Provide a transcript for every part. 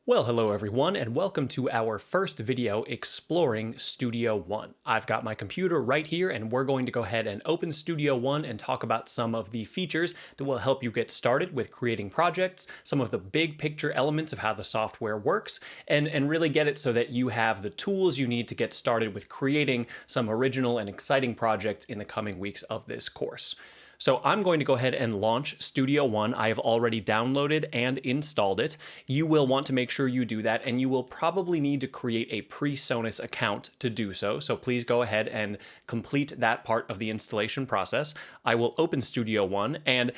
Well, hello everyone, and welcome to our first video exploring Studio One. I've got my computer right here, and we're going to go ahead and open Studio One and talk about some of the features that will help you get started with creating projects, some of the big picture elements of how the software works, and really get it so that you have the tools you need to get started with creating some original and exciting projects in the coming weeks of this course. So I'm going to go ahead and launch Studio One. I have already downloaded and installed it. You will want to make sure you do that, and you will probably need to create a PreSonus account to do so. So please go ahead and complete that part of the installation process. I will open Studio One, and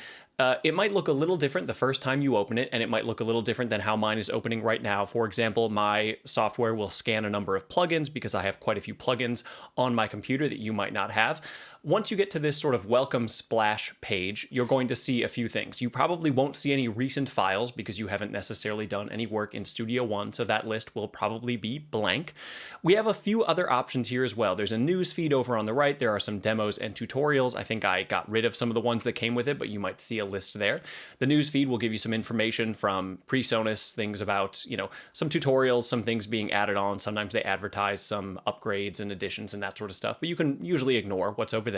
it might look a little different the first time you open it, and it might look a little different than how mine is opening right now. For example, my software will scan a number of plugins because I have quite a few plugins on my computer that you might not have. Once you get to this sort of welcome splash page, you're going to see a few things. You probably won't see any recent files because you haven't necessarily done any work in Studio One, so that list will probably be blank. We have a few other options here as well. There's a news feed over on the right. There are some demos and tutorials. I think I got rid of some of the ones that came with it, but you might see a list there. The news feed will give you some information from PreSonus, things about, some tutorials, some things being added on. Sometimes they advertise some upgrades and additions and that sort of stuff, but you can usually ignore what's over there.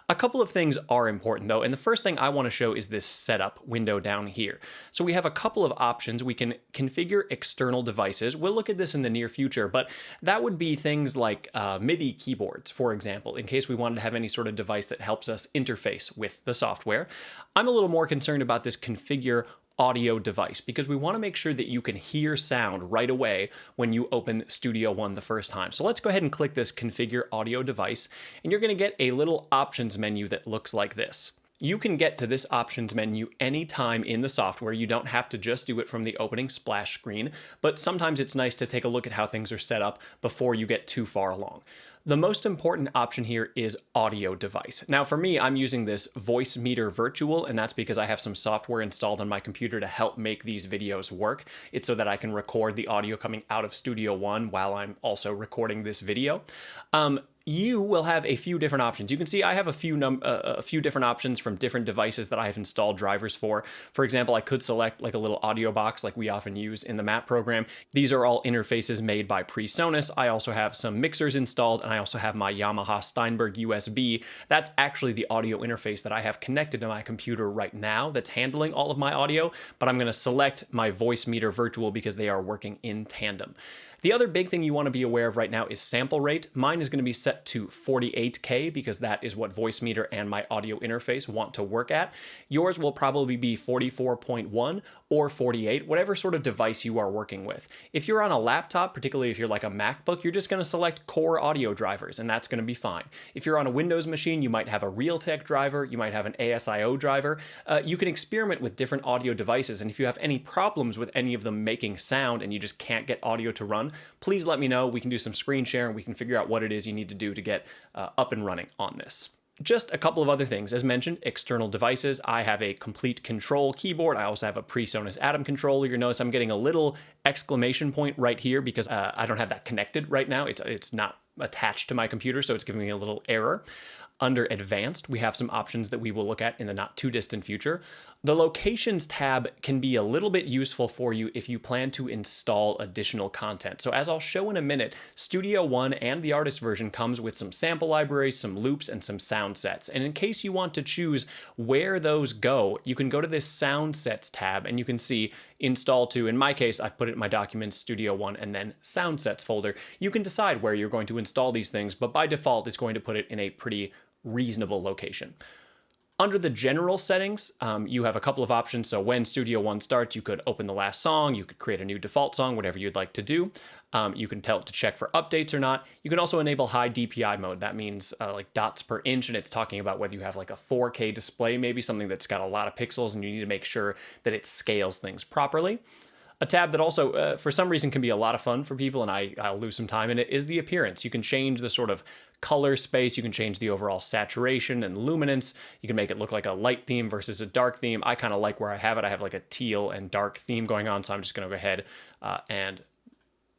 A couple of things are important though, and the first thing I want to show is this setup window down here. So we have a couple of options. We can configure external devices. We'll look at this in the near future, but that would be things like MIDI keyboards, for example, in case we wanted to have any sort of device that helps us interface with the software. I'm a little more concerned about this configure audio device because we want to make sure that you can hear sound right away when you open Studio One the first time. So let's go ahead and click this configure audio device, and you're going to get a little options menu that looks like this. You can get to this options menu anytime in the software. You don't have to just do it from the opening splash screen, but sometimes it's nice to take a look at how things are set up before you get too far along. The most important option here is audio device. Now for me, I'm using this Voicemeeter Virtual, and that's because I have some software installed on my computer to help make these videos work. It's so that I can record the audio coming out of Studio One while I'm also recording this video. You will have a few different options. You can see I have a few different options from different devices that I have installed drivers for. For example, I could select like a little audio box like we often use in the map program. These are all interfaces made by PreSonus. I also have some mixers installed, and I also have my Yamaha Steinberg USB. That's actually the audio interface that I have connected to my computer right now that's handling all of my audio, but I'm going to select my Voicemeeter Virtual because they are working in tandem. The other big thing you want to be aware of right now is sample rate. Mine is going to be set to 48K because that is what Voicemeeter and my audio interface want to work at. Yours will probably be 44.1 or 48, whatever sort of device you are working with. If you're on a laptop, particularly if you're like a MacBook, you're just going to select core audio drivers, and that's going to be fine. If you're on a Windows machine, you might have a Realtek driver, you might have an ASIO driver. You can experiment with different audio devices, and if you have any problems with any of them making sound and you just can't get audio to run, please let me know. We can do some screen sharing. We can figure out what it is you need to do to get up and running on this. Just a couple of other things. As mentioned, external devices. I have a complete control keyboard. I also have a PreSonus Atom controller. You'll notice I'm getting a little exclamation point right here because I don't have that connected right now. It's not attached to my computer, so it's giving me a little error. Under Advanced, we have some options that we will look at in the not too distant future. The Locations tab can be a little bit useful for you if you plan to install additional content. So as I'll show in a minute, Studio One and the artist version comes with some sample libraries, some loops, and some sound sets. And in case you want to choose where those go, you can go to this Sound Sets tab and you can see install to, in my case, I've put it in my Documents, Studio One, and then Sound Sets folder. You can decide where you're going to install these things, but by default, it's going to put it in a pretty reasonable location. Under the general settings, you have a couple of options. So when Studio One starts, you could open the last song, you could create a new default song, whatever you'd like to do. You can tell it to check for updates or not. You can also enable high DPI mode. That means like dots per inch, and it's talking about whether you have like a 4K display, maybe something that's got a lot of pixels, and you need to make sure that it scales things properly. A tab that also, for some reason, can be a lot of fun for people, and I'll lose some time in it, is the appearance. You can change the sort of color space, you can change the overall saturation and luminance, you can make it look like a light theme versus a dark theme. I kind of like where I have it. I have like a teal and dark theme going on, so I'm just going to go ahead and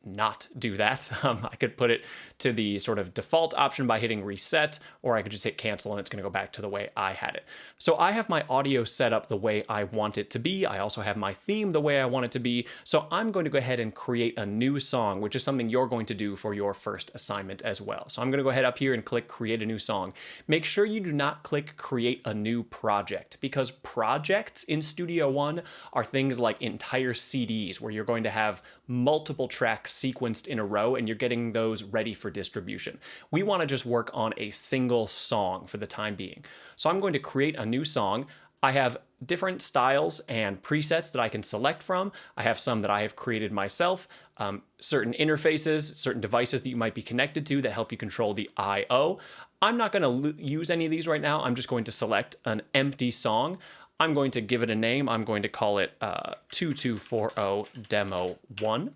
not do that. I could put it to the sort of default option by hitting reset, or I could just hit cancel and it's going to go back to the way I had it. So I have my audio set up the way I want it to be. I also have my theme the way I want it to be. So I'm going to go ahead and create a new song, which is something you're going to do for your first assignment as well. So I'm going to go ahead up here and click create a new song. Make sure you do not click create a new project, because projects in Studio One are things like entire CDs where you're going to have multiple tracks sequenced in a row and you're getting those ready for distribution. We want to just work on a single song for the time being. So I'm going to create a new song. I have different styles and presets that I can select from. I have some that I have created myself, certain interfaces, certain devices that you might be connected to that help you control the I/O. I'm not going to use any of these right now. I'm just going to select an empty song. I'm going to give it a name. I'm going to call it 2240 Demo 1.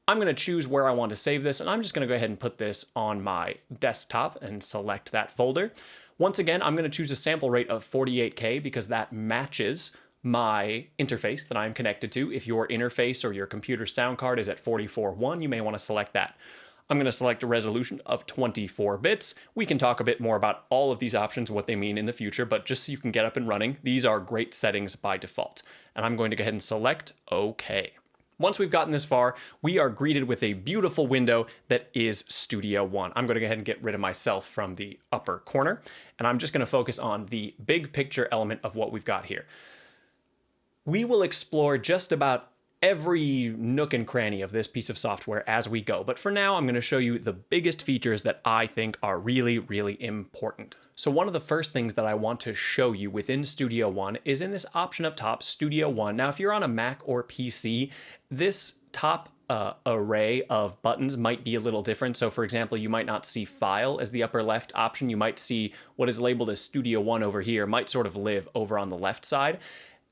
I'm going to choose where I want to save this, and I'm just going to go ahead and put this on my desktop and select that folder. Once again, I'm going to choose a sample rate of 48K because that matches my interface that I'm connected to. If your interface or your computer sound card is at 44.1, you may want to select that. I'm going to select a resolution of 24 bits. We can talk a bit more about all of these options, what they mean in the future, but just so you can get up and running, these are great settings by default. And I'm going to go ahead and select OK. Once we've gotten this far, we are greeted with a beautiful window that is Studio One. I'm going to go ahead and get rid of myself from the upper corner, and I'm just going to focus on the big picture element of what we've got here. We will explore just about every nook and cranny of this piece of software as we go. But for now, I'm going to show you the biggest features that I think are really, really important. So one of the first things that I want to show you within Studio One is in this option up top, Studio One. Now, if you're on a Mac or PC, this top array of buttons might be a little different. So for example, you might not see File as the upper left option. You might see what is labeled as Studio One over here might sort of live over on the left side.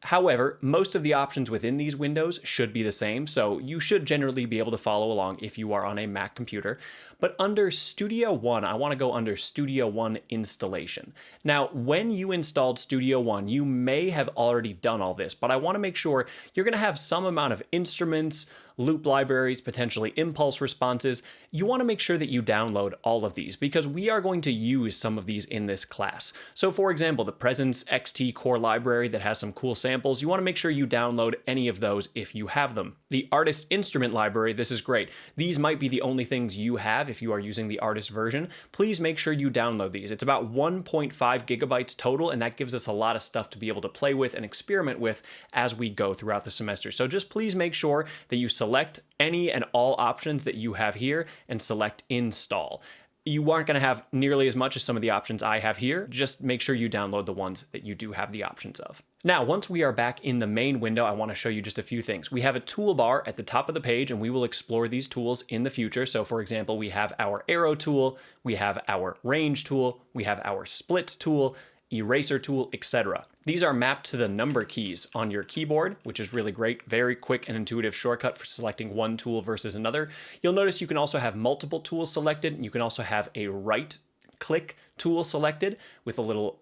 However, most of the options within these windows should be the same, so you should generally be able to follow along if you are on a Mac computer. But under Studio One, I want to go under Studio One Installation. Now, when you installed Studio One, you may have already done all this, but I want to make sure you're going to have some amount of instruments, loop libraries, potentially impulse responses. You want to make sure that you download all of these because we are going to use some of these in this class. So for example, the Presence XT core library that has some cool samples, you want to make sure you download any of those if you have them. The artist instrument library, this is great. These might be the only things you have if you are using the artist version. Please make sure you download these. It's about 1.5 gigabytes total, and that gives us a lot of stuff to be able to play with and experiment with as we go throughout the semester. So just please make sure that you select any and all options that you have here and select install. You aren't going to have nearly as much as some of the options I have here. Just make sure you download the ones that you do have the options of. Now, once we are back in the main window, I want to show you just a few things. We have a toolbar at the top of the page, and we will explore these tools in the future. So for example, we have our arrow tool, we have our range tool, we have our split tool, eraser tool, etc. These are mapped to the number keys on your keyboard, which is really great. Very quick and intuitive shortcut for selecting one tool versus another. You'll notice you can also have multiple tools selected. You can also have a right click tool selected with a little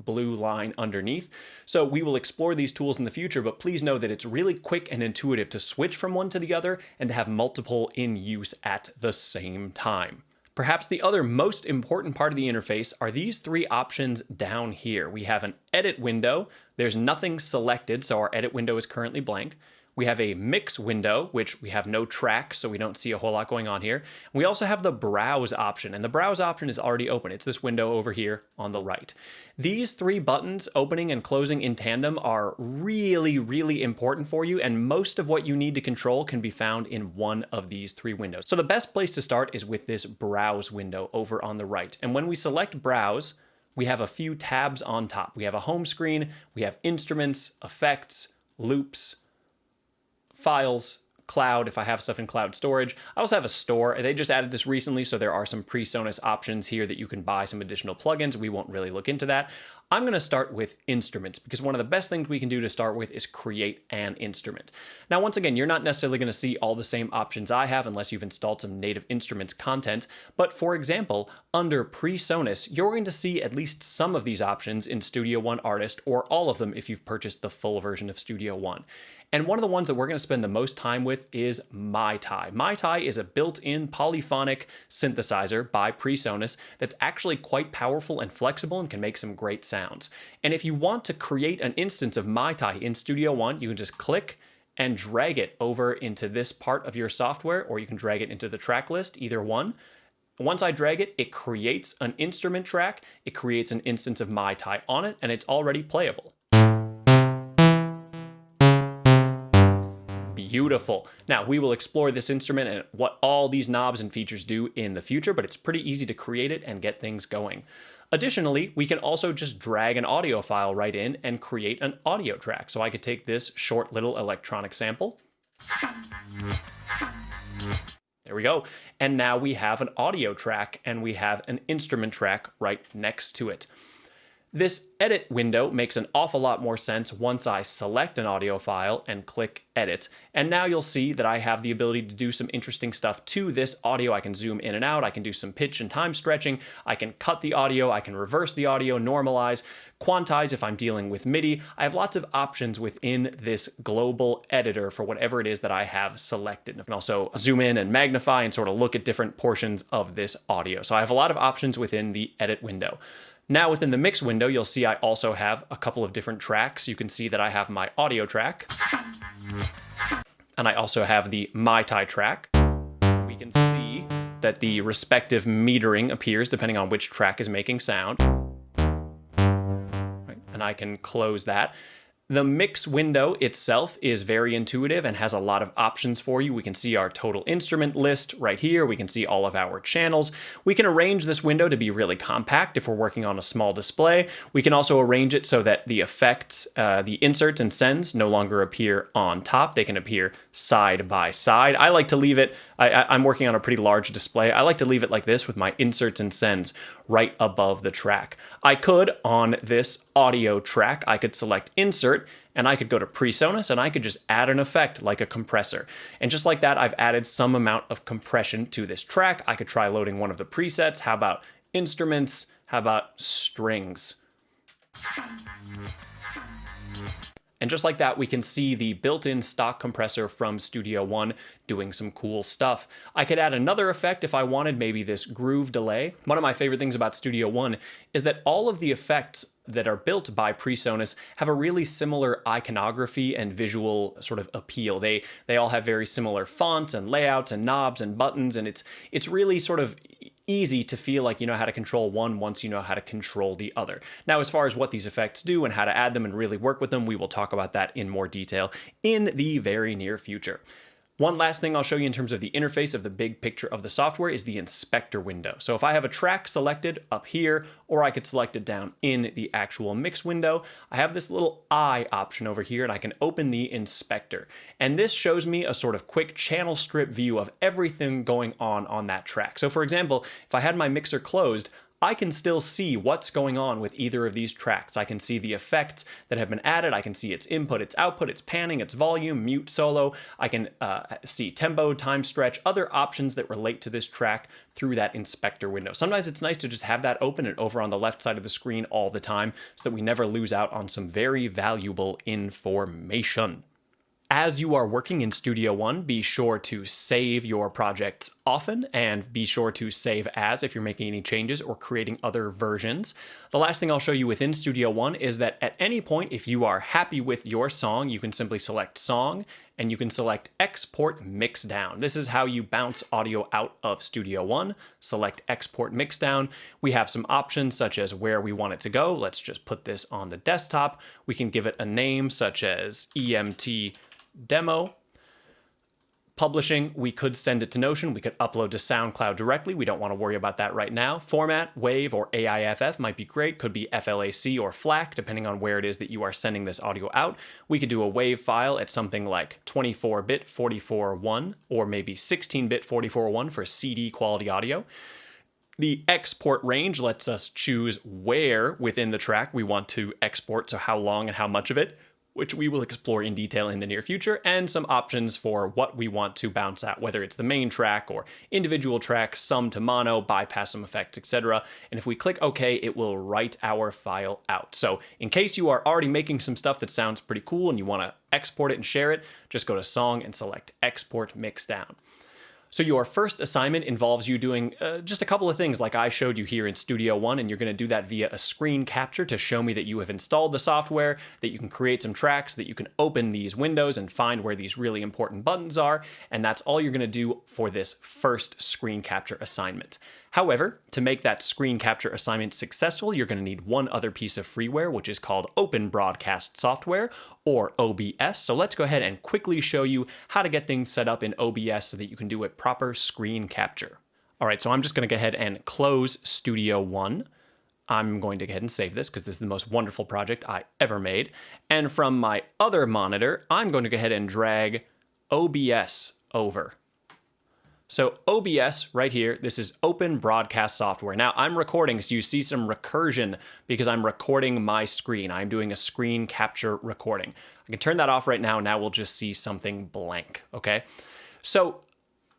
blue line underneath. So we will explore these tools in the future, but please know that it's really quick and intuitive to switch from one to the other and to have multiple in use at the same time. Perhaps the other most important part of the interface are these three options down here. We have an edit window. There's nothing selected, so our edit window is currently blank. We have a mix window, which we have no tracks, so we don't see a whole lot going on here. We also have the browse option, and the browse option is already open. It's this window over here on the right. These three buttons, opening and closing in tandem, are really, really important for you, and most of what you need to control can be found in one of these three windows. So the best place to start is with this browse window over on the right. And when we select browse, we have a few tabs on top. We have a home screen, we have instruments, effects, loops, files, cloud, if I have stuff in cloud storage. I also have a store. They just added this recently, so there are some PreSonus options here that you can buy some additional plugins. We won't really look into that. I'm going to start with instruments because one of the best things we can do to start with is create an instrument. Now, once again, you're not necessarily going to see all the same options I have unless you've installed some native instruments content. But for example, under PreSonus, you're going to see at least some of these options in Studio One Artist, or all of them if you've purchased the full version of Studio One. And one of the ones that we're going to spend the most time with is MyTie. MyTie is a built-in polyphonic synthesizer by PreSonus that's actually quite powerful and flexible and can make some great sounds. And if you want to create an instance of MyTie in Studio One, you can just click and drag it over into this part of your software, or you can drag it into the track list, either one. Once I drag it, it creates an instrument track, it creates an instance of MyTie on it, and it's already playable. Beautiful. Now, we will explore this instrument and what all these knobs and features do in the future, but it's pretty easy to create it and get things going. Additionally, we can also just drag an audio file right in and create an audio track. So I could take this short little electronic sample. There we go. And now we have an audio track and we have an instrument track right next to it. This edit window makes an awful lot more sense once I select an audio file and click edit. And now you'll see that I have the ability to do some interesting stuff to this audio. I can zoom in and out. I can do some pitch and time stretching. I can cut the audio. I can reverse the audio, normalize, quantize if I'm dealing with MIDI. I have lots of options within this global editor for whatever it is that I have selected. I can also zoom in and magnify and sort of look at different portions of this audio. So I have a lot of options within the edit window. Now within the mix window, you'll see I also have a couple of different tracks. You can see that I have my audio track, and I also have the MyTie track. We can see that the respective metering appears depending on which track is making sound. Right, and I can close that. The mix window itself is very intuitive and has a lot of options for you. We can see our total instrument list right here. We can see all of our channels. We can arrange this window to be really compact if we're working on a small display. We can also arrange it so that the effects, the inserts and sends no longer appear on top. They can appear side by side. I like to leave it, I'm working on a pretty large display. I like to leave it like this with my inserts and sends right above the track. I could, on this audio track, I could select insert, and I could go to PreSonus and I could just add an effect like a compressor. And just like that, I've added some amount of compression to this track. I could try loading one of the presets. How about instruments? How about strings? And just like that, we can see the built-in stock compressor from Studio One doing some cool stuff. I could add another effect if I wanted, maybe this groove delay. One of my favorite things about Studio One is that all of the effects that are built by PreSonus have a really similar iconography and visual sort of appeal. They all have very similar fonts and layouts and knobs and buttons, and it's really sort of easy to feel like you know how to control one once you know how to control the other. Now, as far as what these effects do and how to add them and really work with them, we will talk about that in more detail in the very near future. One last thing I'll show you in terms of the interface of the big picture of the software is the inspector window. So if I have a track selected up here, or I could select it down in the actual mix window, I have this little eye option over here and I can open the inspector. And this shows me a sort of quick channel strip view of everything going on that track. So for example, if I had my mixer closed, I can still see what's going on with either of these tracks. I can see the effects that have been added. I can see its input, its output, its panning, its volume, mute, solo. I can see tempo, time stretch, other options that relate to this track through that inspector window. Sometimes it's nice to just have that open and over on the left side of the screen all the time so that we never lose out on some very valuable information. As you are working in Studio One, be sure to save your projects often and be sure to save as if you're making any changes or creating other versions. The last thing I'll show you within Studio One is that at any point, if you are happy with your song, you can simply select Song and you can select Export Mix Down. This is how you bounce audio out of Studio One. Select Export Mix Down. We have some options such as where we want it to go. Let's just put this on the desktop. We can give it a name such as EMT Demo. Publishing, we could send it to Notion. We could upload to SoundCloud directly. We don't want to worry about that right now. Format, WAV or AIFF might be great. Could be FLAC or FLAC, depending on where it is that you are sending this audio out. We could do a WAV file at something like 24-bit 44.1 or maybe 16-bit 44.1 for CD quality audio. The export range lets us choose where within the track we want to export, so how long and how much of it, which we will explore in detail in the near future, and some options for what we want to bounce out, whether it's the main track or individual tracks, sum to mono, bypass some effects, etc. And if we click OK, it will write our file out. So in case you are already making some stuff that sounds pretty cool and you want to export it and share it, just go to Song and select Export Mixdown. So your first assignment involves you doing just a couple of things like I showed you here in Studio One, and you're going to do that via a screen capture to show me that you have installed the software, that you can create some tracks, that you can open these windows and find where these really important buttons are, and that's all you're going to do for this first screen capture assignment. However, to make that screen capture assignment successful, you're going to need one other piece of freeware, which is called Open Broadcast Software, or OBS. So let's go ahead and quickly show you how to get things set up in OBS so that you can do a proper screen capture. All right, so I'm just going to go ahead and close Studio One. I'm going to go ahead and save this because this is the most wonderful project I ever made. And from my other monitor, I'm going to go ahead and drag OBS over. So OBS right here, this is Open Broadcast Software. Now I'm recording, so you see some recursion because I'm recording my screen. I'm doing a screen capture recording. I can turn that off right now. Now we'll just see something blank, okay? So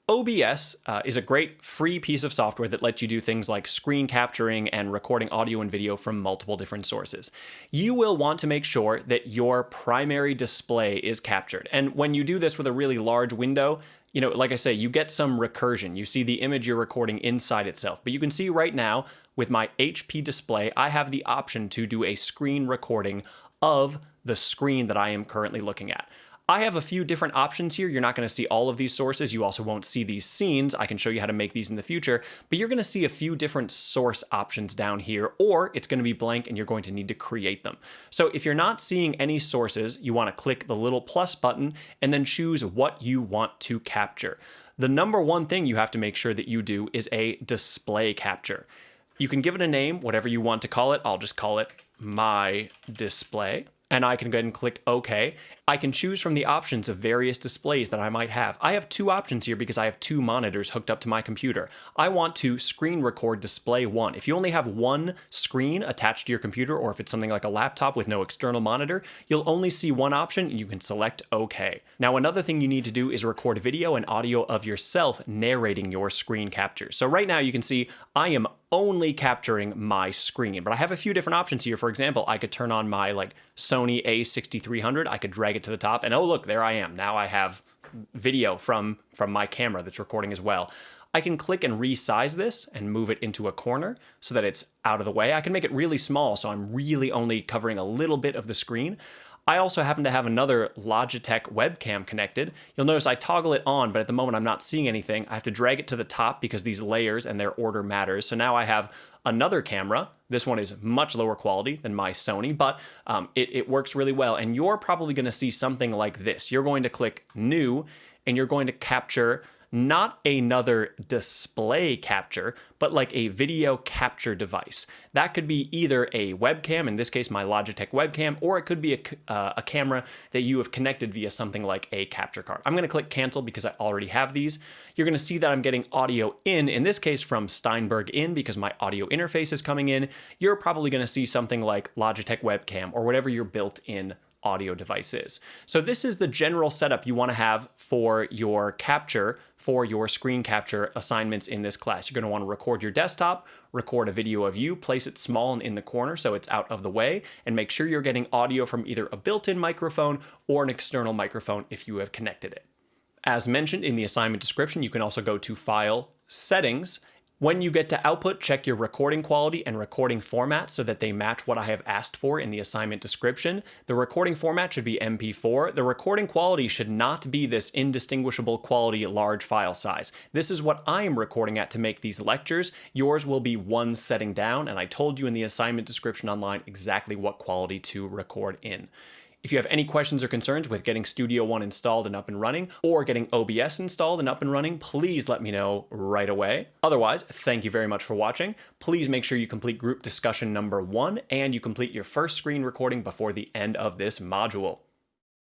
OBS is a great free piece of software that lets you do things like screen capturing and recording audio and video from multiple different sources. You will want to make sure that your primary display is captured. And when you do this with a really large window, you know, like I say, you get some recursion. You see the image you're recording inside itself. But you can see right now with my HP display, I have the option to do a screen recording of the screen that I am currently looking at. I have a few different options here. You're not going to see all of these sources. You also won't see these scenes. I can show you how to make these in the future, but you're going to see a few different source options down here, or it's going to be blank and you're going to need to create them. So if you're not seeing any sources, you want to click the little plus button and then choose what you want to capture. The number one thing you have to make sure that you do is a display capture. You can give it a name, whatever you want to call it. I'll just call it my display. And I can go ahead and click OK. I can choose from the options of various displays that I might have. I have two options here because I have two monitors hooked up to my computer. I want to screen record display one. If you only have one screen attached to your computer, or if it's something like a laptop with no external monitor, you'll only see one option and you can select OK. Now, another thing you need to do is record video and audio of yourself narrating your screen capture. So right now you can see I am only capturing my screen, but I have a few different options here. For example, I could turn on my Sony a6300, I could drag it to the top, and oh look, there I am. Now I have video from my camera that's recording as well. I can click and resize this and move it into a corner so that it's out of the way. I can make it really small, so I'm really only covering a little bit of the screen. I also happen to have another Logitech webcam connected. You'll notice I toggle it on, but at the moment I'm not seeing anything. I have to drag it to the top because these layers and their order matters. So now I have another camera. This one is much lower quality than my Sony, but it works really well. And you're probably going to see something like this. You're going to click New, and you're going to capture not another display capture, but like a video capture device. That could be either a webcam, in this case my Logitech webcam, or it could be a camera that you have connected via something like a capture card. I'm going to click cancel because I already have these. You're going to see that I'm getting audio in this case from Steinberg in because my audio interface is coming in. You're probably going to see something like Logitech webcam or whatever your built-in audio device is. So this is the general setup you want to have for your capture, for your screen capture assignments in this class. You're going to want to record your desktop, record a video of you, place it small and in the corner so it's out of the way, and make sure you're getting audio from either a built-in microphone or an external microphone if you have connected it. As mentioned in the assignment description, you can also go to File, Settings. When you get to Output, check your recording quality and recording format so that they match what I have asked for in the assignment description. The recording format should be MP4. The recording quality should not be this indistinguishable quality large file size. This is what I am recording at to make these lectures. Yours will be one setting down, and I told you in the assignment description online exactly what quality to record in. If you have any questions or concerns with getting Studio One installed and up and running, or getting OBS installed and up and running, please let me know right away. Otherwise, thank you very much for watching. Please make sure you complete group discussion number 1 and you complete your first screen recording before the end of this module.